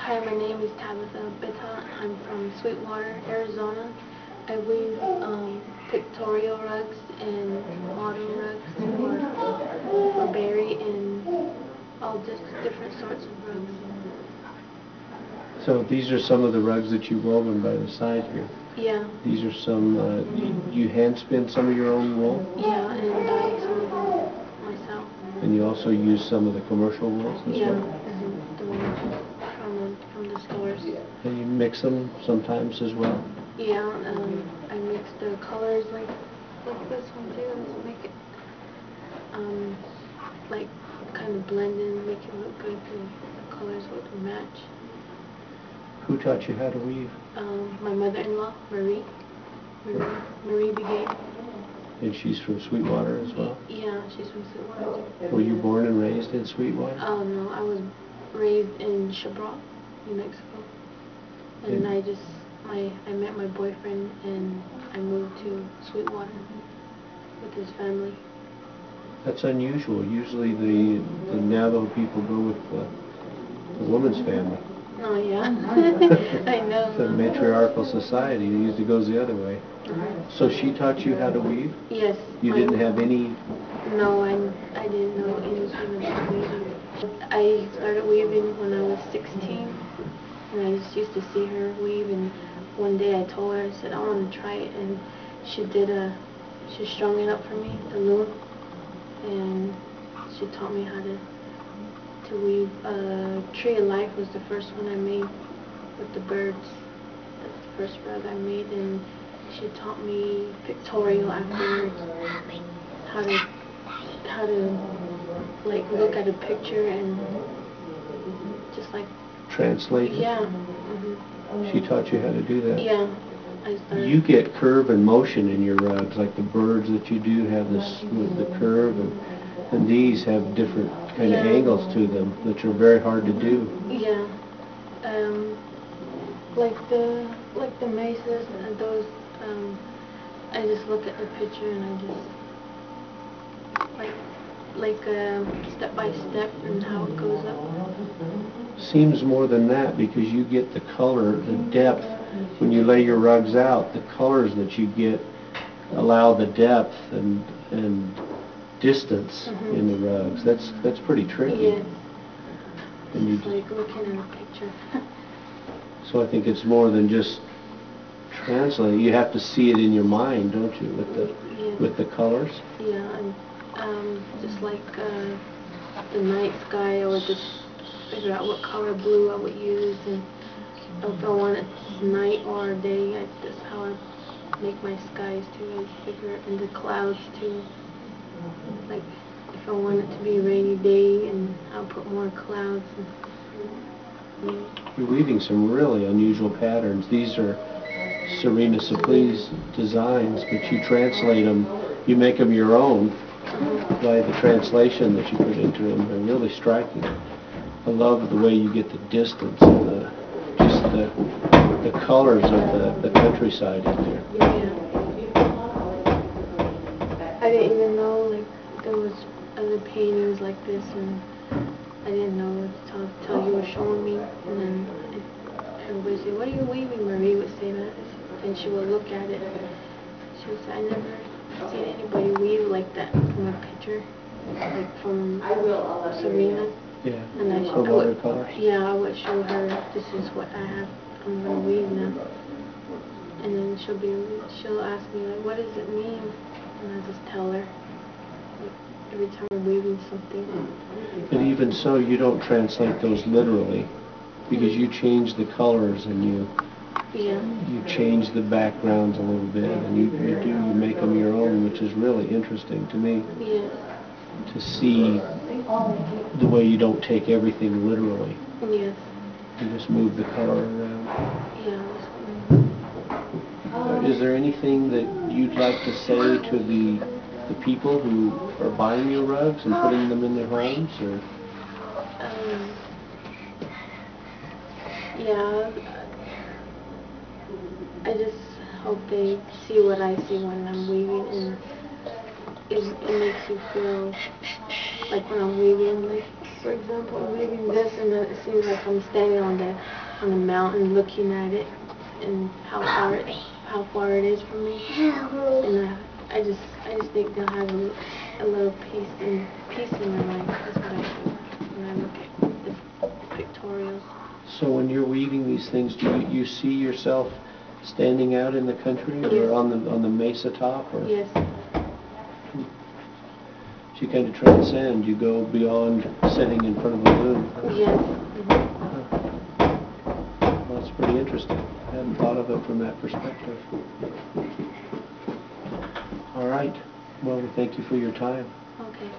Hi, my name is Tabita Bitah. I'm from Sweetwater, Arizona. I weave pictorial rugs and model rugs for berry and all just different sorts of rugs. So these are some of the rugs that you've woven by the side here. Yeah. These are some, you hand spin some of your own wool? Yeah, and dye some of them myself. And you also use some of the commercial wools as well? The ones from the stores. And you mix them sometimes as well? Yeah, I mix the colors like this one too. Let's make it like kind of blend in, make it look good. The colors would match. Who taught you how to weave? My mother-in-law, Marie Begay. And she's from Sweetwater as well? Yeah, she's from Sweetwater. Were you born and raised in Sweetwater? No, I was raised in Chabra, New Mexico. And I met my boyfriend and I moved to Sweetwater with his family. That's unusual. Usually the Navajo people go with the woman's family. Oh, yeah. I know. It's a matriarchal society. It usually goes the other way. So she taught you how to weave? Yes. You didn't have any? No, I didn't know anything about weaving. I started weaving when I was 16, and I just used to see her weave, and one day I told her, I said, I want to try it, and she strung it up for me, the loom, and she taught me how to weave. Tree of Life was the first one I made with the birds. That's the first rug I made, and she taught me pictorial afterwards, how to like look at a picture and just like translate it? Yeah. She taught you how to do that? Yeah. You get curve and motion in your rugs, like the birds that you do have the curve, and these have different kind of angles to them that are very hard to do. Yeah. Like the mesas and those, I just look at the picture and I just step by step and how it goes up. Seems more than that, because you get the color, the depth. When you lay your rugs out, the colors that you get allow the depth and distance in the rugs. That's pretty tricky. Yes. And it's like looking at a picture. So I think it's more than just translating. You have to see it in your mind, don't you, with the colors? Yeah, and just like the night sky, I would just figure out what color blue I would use, and if I want it night or day, that's how I make my skies too. I figure it in the clouds too. Like if I want it to be a rainy day, and I'll put more clouds. You're weaving some really unusual patterns. These are Serena Suplee's designs, but you translate them, you make them your own by the translation that you put into them. They're really striking. I love the way you get the distance and just the colors of the countryside in there. Yeah. I didn't even know like there was other paintings like this, and I didn't know until you were showing me, and then everybody said, "What are you weaving?" Marie would say that, and she would look at it. She would say, "I never seen anybody weave like that from a picture, like from Serena." Yeah. And I would show her, this is what I have. I'm gonna weave now. And then she'll ask me like, "What does it mean?" And I just tell her. Every time I'm weaving something. But even so, you don't translate those literally, because you change the colors and you change the backgrounds a little bit, and you make them your own, which is really interesting to me. Yes. To see the way you don't take everything literally. Yes. You just move the color around. Yeah. Is there anything that you'd like to say to the people who are buying your rugs and putting them in their homes, or? Yeah, I just hope they see what I see when I'm weaving, and it makes you feel like when I'm weaving, like For example, weaving this, and it seems like I'm standing on the mountain looking at it, and how far it is from me. And I just think they'll have a little peace in their life. That's what I think when I look at the pictorials. So when you're weaving these things, do you see yourself standing out in the country, or yes. on the mesa top, or? Yes. So you kind of transcend. You go beyond sitting in front of a loom. Yes. Well, that's pretty interesting. I hadn't thought of it from that perspective. All right. Well, we thank you for your time. Okay.